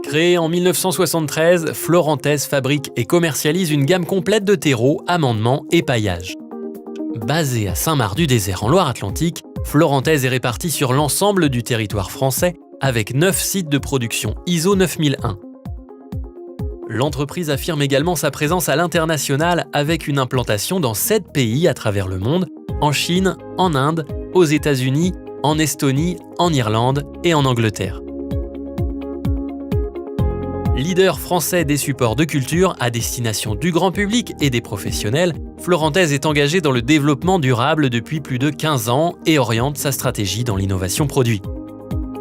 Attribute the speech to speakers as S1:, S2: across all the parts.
S1: Créée en 1973, Florentez fabrique et commercialise une gamme complète de terreaux, amendements et paillages. Basée à Saint-Marc-du-Désert en Loire-Atlantique, Florentez est répartie sur l'ensemble du territoire français avec 9 sites de production ISO 9001. L'entreprise affirme également sa présence à l'international avec une implantation dans 7 pays à travers le monde, en Chine, en Inde, aux États-Unis, en Estonie, en Irlande et en Angleterre. Leader français des supports de culture à destination du grand public et des professionnels, Florentez est engagé dans le développement durable depuis plus de 15 ans et oriente sa stratégie dans l'innovation produit.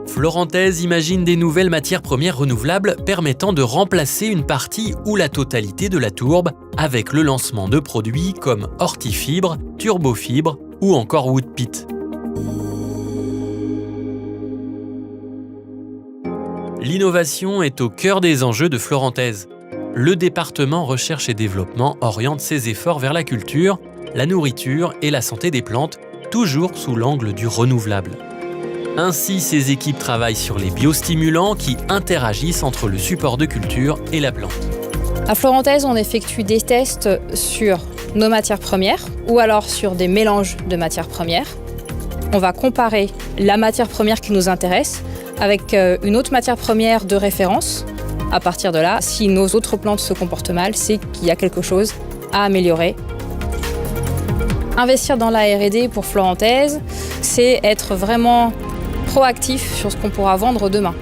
S1: Florentez imagine des nouvelles matières premières renouvelables permettant de remplacer une partie ou la totalité de la tourbe avec le lancement de produits comme Hortifibre, Turbofibre ou encore Woodpit. L'innovation est au cœur des enjeux de Florentez. Le département recherche et développement oriente ses efforts vers la culture, la nourriture et la santé des plantes, toujours sous l'angle du renouvelable. Ainsi, ses équipes travaillent sur les biostimulants qui interagissent entre le support de culture et la plante.
S2: À Florentez, on effectue des tests sur nos matières premières ou alors sur des mélanges de matières premières. On va comparer la matière première qui nous intéresse avec une autre matière première de référence. À partir de là, si nos autres plantes se comportent mal, c'est qu'il y a quelque chose à améliorer. Investir dans la R&D pour Florentez, c'est être vraiment proactif sur ce qu'on pourra vendre demain.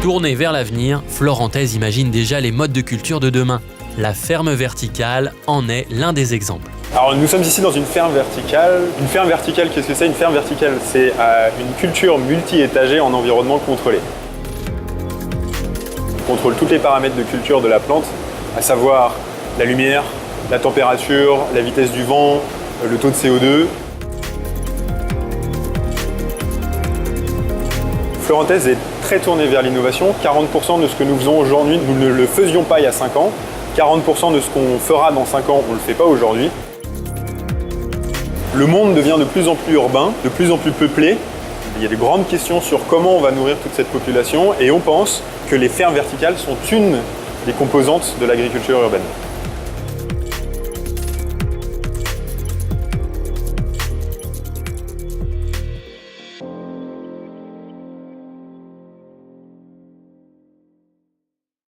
S1: Tournée vers l'avenir, Florentez imagine déjà les modes de culture de demain. La ferme verticale en est l'un des exemples.
S3: Alors nous sommes ici dans une ferme verticale. Une ferme verticale, qu'est-ce que c'est? Une ferme verticale, c'est une culture multi-étagée en environnement contrôlé. On contrôle tous les paramètres de culture de la plante, à savoir la lumière, la température, la vitesse du vent, le taux de CO2. Florentez est très tournée vers l'innovation. 40% de ce que nous faisons aujourd'hui, nous ne le faisions pas il y a 5 ans. 40% de ce qu'on fera dans 5 ans, on ne le fait pas aujourd'hui. Le monde devient de plus en plus urbain, de plus en plus peuplé. Il y a de grandes questions sur comment on va nourrir toute cette population et on pense que les fermes verticales sont une des composantes de l'agriculture urbaine.